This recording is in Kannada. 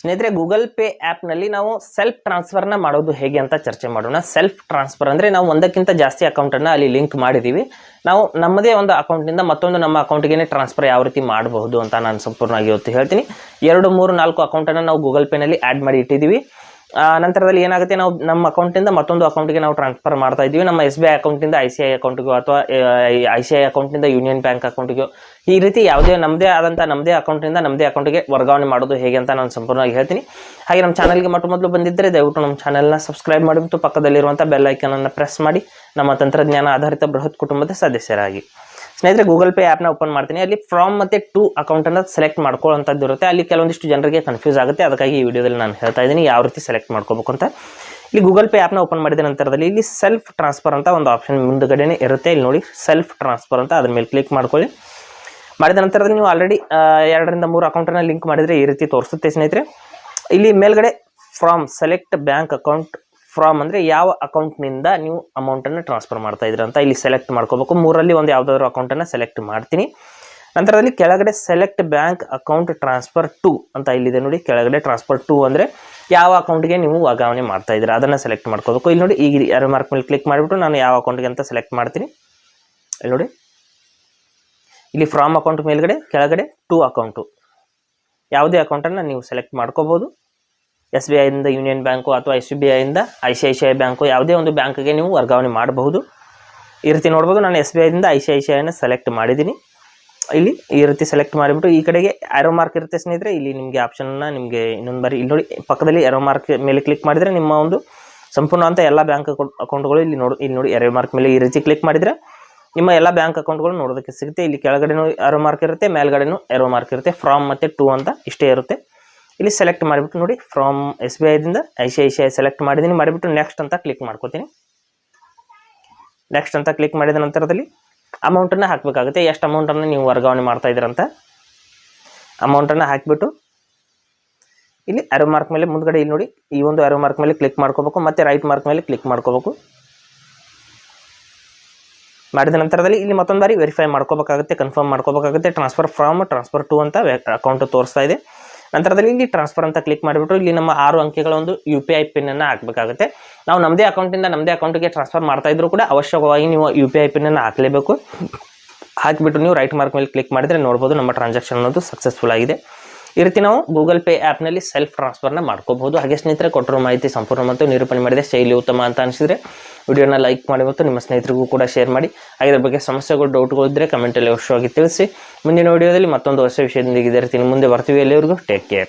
ಸ್ನೇಹಿತರೆ, ಗೂಗಲ್ ಪೇ ಆ್ಯಪ್ನಲ್ಲಿ ನಾವು ಸೆಲ್ಫ್ ಟ್ರಾನ್ಸ್ಫರ್ನ ಮಾಡೋದು ಹೇಗೆ ಅಂತ ಚರ್ಚೆ ಮಾಡೋಣ. ಸೆಲ್ಫ್ ಟ್ರಾನ್ಸ್ಫರ್ ಅಂದರೆ ನಾವು ಒಂದಕ್ಕಿಂತ ಜಾಸ್ತಿ ಅಕೌಂಟನ್ನು ಅಲ್ಲಿ ಲಿಂಕ್ ಮಾಡಿದ್ದೀವಿ. ನಾವು ನಮ್ಮದೇ ಒಂದು ಅಕೌಂಟಿಂದ ಮತ್ತೊಂದು ನಮ್ಮ ಅಕೌಂಟಿಗೆ ಟ್ರಾನ್ಸ್ಫರ್ ಯಾವ ರೀತಿ ಮಾಡಬಹುದು ಅಂತ ನಾನು ಸಂಪೂರ್ಣವಾಗಿ ಇವತ್ತು ಹೇಳ್ತೀನಿ. 2, 3, 4 ಅಕೌಂಟನ್ನು ನಾವು ಗೂಗಲ್ ಪೇನಲ್ಲಿ ಆ್ಯಡ್ ಮಾಡಿ ಇಟ್ಟಿದ್ದೀವಿ. ನಂತರದಲ್ಲಿ ಏನಾಗುತ್ತೆ, ನಾವು ನಮ್ಮ ಅಕೌಂಟಿಂದ ಮತ್ತೊಂದು ಅಕೌಂಟಿಗೆ ನಾವು ಟ್ರಾನ್ಸ್ಫರ್ ಮಾಡ್ತಾ ಇದ್ದೀವಿ. ನಮ್ಮ SBI ಅಕೌಂಟಿಂದ ICICI ಅಕೌಂಟಿಗೋ ಅಥವಾ ICICI ಅಕೌಂಟಿಂದ ಯೂನಿಯನ್ ಬ್ಯಾಂಕ್ ಅಕೌಂಟಿಗೋ ಈ ರೀತಿ ಯಾವುದೇ ನಮ್ಮದೇ ಆದಂಥ ನಮ್ಮದೇ ಅಕೌಂಟಿಂದ ನಮ್ಮದೇ ಅಕೌಂಟಿಗೆ ವರ್ಗಾವಣೆ ಮಾಡೋದು ಹೇಗೆ ಅಂತ ನಾನು ಸಂಪೂರ್ಣವಾಗಿ ಹೇಳ್ತೀನಿ. ಹಾಗೆ ನಮ್ಮ ಚಾನಲ್ಗೆ ಮೊದಲು ಬಂದಿದ್ದರೆ ದಯವಿಟ್ಟು ನಮ್ಮ ಚಾನಲ್ನ ಸಬ್ಸ್ಕ್ರೈಬ್ ಮಾಡಿಬಿಟ್ಟು ಪಕ್ಕದಲ್ಲಿರುವಂಥ ಬೆಲ್ ಐಕನನ್ನು ಪ್ರೆಸ್ ಮಾಡಿ ನಮ್ಮ ತಂತ್ರಜ್ಞಾನ ಆಧಾರಿತ ಬೃಹತ್ ಕುಟುಂಬದ ಸದಸ್ಯರಾಗಿ. ಸ್ನೇಹಿತರೆ, ಗೂಗಲ್ ಪೇ ಆ್ಯಪ್ನ ಓಪನ್ ಮಾಡ್ತೀನಿ. ಅಲ್ಲಿ ಫ್ರಾಮ್ ಮತ್ತು ಟು ಅಕೌಂಟನ್ನು ಸೆಲೆಕ್ಟ್ ಮಾಡ್ಕೊಳ್ಳೋಂಥದ್ದು ಇರುತ್ತೆ. ಅಲ್ಲಿ ಕೆಲವೊಂದಿಷ್ಟು ಜನರಿಗೆ ಕನ್ಫ್ಯೂಸ್ ಆಗುತ್ತೆ. ಅದಕ್ಕಾಗಿ ಈ ವಿಡಿಯೋದಲ್ಲಿ ನಾನು ಹೇಳ್ತಾ ಇದ್ದೀನಿ ಯಾವ ರೀತಿ ಸೆಲೆಕ್ಟ್ ಮಾಡ್ಕೋಬೇಕು ಅಂತ. ಇಲ್ಲಿ ಗೂಗಲ್ ಪೇ ಆ್ಯಪ್ನ ಓಪನ್ ಮಾಡಿದ ನಂತರದಲ್ಲಿ ಇಲ್ಲಿ ಸೆಲ್ಫ್ ಟ್ರಾನ್ಸ್ಫರ್ ಅಂತ ಒಂದು ಆಪ್ಷನ್ ಮುಂದುಗಡೆನೇ ಇರುತ್ತೆ. ಇಲ್ಲಿ ನೋಡಿ ಸೆಲ್ಫ್ ಟ್ರಾನ್ಸ್ಫರ್ ಅಂತ ಅದ್ರ ಮೇಲೆ ಕ್ಲಿಕ್ ಮಾಡ್ಕೊಳ್ಳಿ. ಮಾಡಿದ ನಂತರದಲ್ಲಿ ನೀವು ಆಲ್ರೆಡಿ 2 ರಿಂದ 3 ಅಕೌಂಟನ್ನು ಲಿಂಕ್ ಮಾಡಿದರೆ ಈ ರೀತಿ ತೋರಿಸುತ್ತೆ ಸ್ನೇಹಿತರೆ. ಇಲ್ಲಿ ಮೇಲ್ಗಡೆ from select bank account, from ಅಂದರೆ ಯಾವ ಅಕೌಂಟ್ನಿಂದ ನೀವು ಅಮೌಂಟನ್ನು ಟ್ರಾನ್ಸ್ಫರ್ ಮಾಡ್ತಾ ಇದ್ದೀರ ಅಂತ ಇಲ್ಲಿ ಸೆಲೆಕ್ಟ್ ಮಾಡ್ಕೋಬೇಕು. 3ರಲ್ಲಿ ಒಂದು ಯಾವುದಾದ್ರೂ ಅಕೌಂಟನ್ನು ಸೆಲೆಕ್ಟ್ ಮಾಡ್ತೀನಿ. ನಂತರದಲ್ಲಿ ಕೆಳಗಡೆ select bank account transfer to ಅಂತ ಇಲ್ಲಿದೆ ನೋಡಿ. ಕೆಳಗಡೆ ಟ್ರಾನ್ಸ್ಫರ್ ಟು ಅಂದರೆ ಯಾವ ಅಕೌಂಟ್ಗೆ ನೀವು ವರ್ಗಾವಣೆ ಮಾಡ್ತಾ ಇದ್ದೀರಾ ಅದನ್ನು ಸೆಲೆಕ್ಟ್ ಮಾಡ್ಕೋಬೇಕು. ಇಲ್ಲಿ ನೋಡಿ, ಈಗ ಎರೋ ಮಾರ್ಕ್ ಮೇಲೆ ಕ್ಲಿಕ್ ಮಾಡಿಬಿಟ್ಟು ನಾನು ಯಾವ ಅಕೌಂಟ್ಗೆ ಅಂತ ಸೆಲೆಕ್ಟ್ ಮಾಡ್ತೀನಿ. ಇಲ್ಲಿ ನೋಡಿ, ಇಲ್ಲಿ ಫ್ರಾಮ್ ಅಕೌಂಟ್ ಮೇಲ್ಗಡೆ ಕೆಳಗಡೆ ಟು ಅಕೌಂಟು, ಯಾವುದೇ ಅಕೌಂಟನ್ನು ನೀವು ಸೆಲೆಕ್ಟ್ ಮಾಡ್ಕೋಬೋದು. SBI ಇಂದ ಯೂನಿಯನ್ ಬ್ಯಾಂಕು ಅಥವಾ SBI ಇಂದ ICICI ಬ್ಯಾಂಕು, ಯಾವುದೇ ಒಂದು ಬ್ಯಾಂಕ್ಗೆ ನೀವು ವರ್ಗಾವಣೆ ಮಾಡಬಹುದು. ಈ ರೀತಿ ನೋಡ್ಬೋದು. ನಾನು SBI ಇಂದ ICICIನ ಸೆಲೆಕ್ಟ್ ಮಾಡಿದ್ದೀನಿ. ಇಲ್ಲಿ ಈ ರೀತಿ ಸೆಲೆಕ್ಟ್ ಮಾಡಿಬಿಟ್ಟು ಈ ಕಡೆಗೆ ಆರೋ ಮಾರ್ಕ್ ಇರುತ್ತೆ ಸ್ನೇಹಿತರೆ. ಇಲ್ಲಿ ನಿಮಗೆ ಆಪ್ಷನ್ನ ನಿಮಗೆ ಇನ್ನೊಂದು ಬಾರಿ ಇಲ್ಲಿ ನೋಡಿ, ಪಕ್ಕದಲ್ಲಿ ಆರೋ ಮಾರ್ಕ್ ಮೇಲೆ ಕ್ಲಿಕ್ ಮಾಡಿದರೆ ನಿಮ್ಮ ಒಂದು ಸಂಪೂರ್ಣ ಅಂತ ಎಲ್ಲ ಬ್ಯಾಂಕ್ ಅಕೌಂಟ್ಗಳು ಇಲ್ಲಿ ನೋಡಿ ಆರೋ ಮಾರ್ಕ್ ಮೇಲೆ ಈ ರೀತಿ ಕ್ಲಿಕ್ ಮಾಡಿದರೆ ನಿಮ್ಮ ಎಲ್ಲ ಬ್ಯಾಂಕ್ ಅಕೌಂಟ್ಗಳು ನೋಡೋದಕ್ಕೆ ಸಿಗುತ್ತೆ. ಇಲ್ಲಿ ಕೆಳಗಡೆನೂ ಆರೋ ಮಾರ್ಕ್ ಇರುತ್ತೆ, ಮೇಲ್ಗಡೆನೂ ಆರೋ ಮಾರ್ಕ್ ಇರುತ್ತೆ. ಫ್ರಾಮ್ ಮತ್ತು ಟು ಅಂತ ಇಷ್ಟೇ ಇರುತ್ತೆ. ಇಲ್ಲಿ ಸೆಲೆಕ್ಟ್ ಮಾಡಿಬಿಟ್ಟು ನೋಡಿ, ಫ್ರಾಮ್ SBI ದಿಂದ ICICI ಸೆಲೆಕ್ಟ್ ಮಾಡಿದ್ದೀನಿ. ಮಾಡಿಬಿಟ್ಟು ನೆಕ್ಸ್ಟ್ ಅಂತ ಕ್ಲಿಕ್ ಮಾಡ್ಕೋತೀನಿ. ನೆಕ್ಸ್ಟ್ ಅಂತ ಕ್ಲಿಕ್ ಮಾಡಿದ ನಂತರದಲ್ಲಿ ಅಮೌಂಟನ್ನು ಹಾಕಬೇಕಾಗುತ್ತೆ. ಎಷ್ಟು ಅಮೌಂಟನ್ನು ನೀವು ವರ್ಗಾವಣೆ ಮಾಡ್ತಾ ಇದ್ದೀರಂತ ಅಮೌಂಟನ್ನು ಹಾಕಿಬಿಟ್ಟು ಇಲ್ಲಿ ಆರೋ ಮಾರ್ಕ್ ಮೇಲೆ ಮುಂದ್ಗಡೆ ಇಲ್ಲಿ ನೋಡಿ, ಈ ಒಂದು ಆರೋ ಮಾರ್ಕ್ ಮೇಲೆ ಕ್ಲಿಕ್ ಮಾಡ್ಕೋಬೇಕು. ಮತ್ತು ರೈಟ್ ಮಾರ್ಕ್ ಮೇಲೆ ಕ್ಲಿಕ್ ಮಾಡ್ಕೋಬೇಕು. ಮಾಡಿದ ನಂತರದಲ್ಲಿ ಇಲ್ಲಿ ಮತ್ತೊಂದು ಬಾರಿ ವೆರಿಫೈ ಮಾಡ್ಕೋಬೇಕಾಗುತ್ತೆ, ಕನ್ಫರ್ಮ್ ಮಾಡ್ಕೋಬೇಕಾಗುತ್ತೆ. ಟ್ರಾನ್ಸ್ಫರ್ ಫ್ರಾಮ್ ಟ್ರಾನ್ಸ್ಫರ್ ಟು ಅಂತ ಅಕೌಂಟ್ ತೋರಿಸ್ತಾ ಇದೆ. ನಂತರದಲ್ಲಿ ಇಲ್ಲಿ ಟ್ರಾನ್ಸ್ಫರ್ ಅಂತ ಕ್ಲಿಕ್ ಮಾಡಿಬಿಟ್ಟು ಇಲ್ಲಿ ನಮ್ಮ 6 ಅಂಕೆಗಳ ಒಂದು UPI ಪಿನ್ನನ್ನು ಹಾಕಬೇಕಾಗುತ್ತೆ. ನಾವು ನಮ್ಮದೇ ಅಕೌಂಟಿಂದ ನಮ್ಮದೇ ಅಕೌಂಟಿಗೆ ಟ್ರಾನ್ಸ್ಫರ್ ಮಾಡ್ತಾ ಇದ್ರೂ ಕೂಡ ಅವಶ್ಯಕವಾಗಿ ನೀವು UPI ಪಿನ್ನನ್ನು ಹಾಕಲೇಬೇಕು. ಹಾಕಿಬಿಟ್ಟು ನೀವು ರೈಟ್ ಮಾರ್ಕ್ ಮೇಲೆ ಕ್ಲಿಕ್ ಮಾಡಿದರೆ ನೋಡ್ಬೋದು ನಮ್ಮ ಟ್ರಾನ್ಸಾಕ್ಷನ್ ಅನ್ನೋದು ಸಕ್ಸಸ್ಫುಲ್ ಆಗಿದೆ. ಈ ರೀತಿ ನಾವು ಗೂಗಲ್ ಪೇ ಆ್ಯಪ್ನಲ್ಲಿ ಸೆಲ್ಫ್ ಟ್ರಾನ್ಸ್ಫರ್ನ ಮಾಡ್ಕೋಬಹುದು. ಹಾಗೆ ಸ್ನೇಹಿತರೆ, ಕೊಟ್ಟಿರೋ ಮಾಹಿತಿ ಸಂಪೂರ್ಣ ಮತ್ತು ನಿರೂಪಣೆ ಮಾಡಿದೆ ಶೈಲಿ ಉತ್ತಮ ಅಂತ ಅನಿಸಿದರೆ ವಿಡಿಯೋನ ಲೈಕ್ ಮಾಡಿ ಮತ್ತು ನಿಮ್ಮ ಸ್ನೇಹಿತರಿಗೂ ಕೂಡ ಶೇರ್ ಮಾಡಿ. ಹಾಗೆ ಇದ್ರ ಬಗ್ಗೆ ಸಮಸ್ಯೆಗಳು, ಡೌಟ್ಗಳು ಇದ್ದರೆ ಕಮೆಂಟಲ್ಲಿ ಅವಶ್ಯವಾಗಿ ತಿಳಿಸಿ. ಮುಂದಿನ ವಿಡಿಯೋದಲ್ಲಿ ಮತ್ತೊಂದು ಹೊಸ ವಿಷಯದೊಂದಿಗೆ ಇದೇ ರೀತಿ ಮುಂದೆ ಬರ್ತೀವಿ. ಎಲ್ಲರಿಗೂ ಟೇಕ್ ಕೇರ್.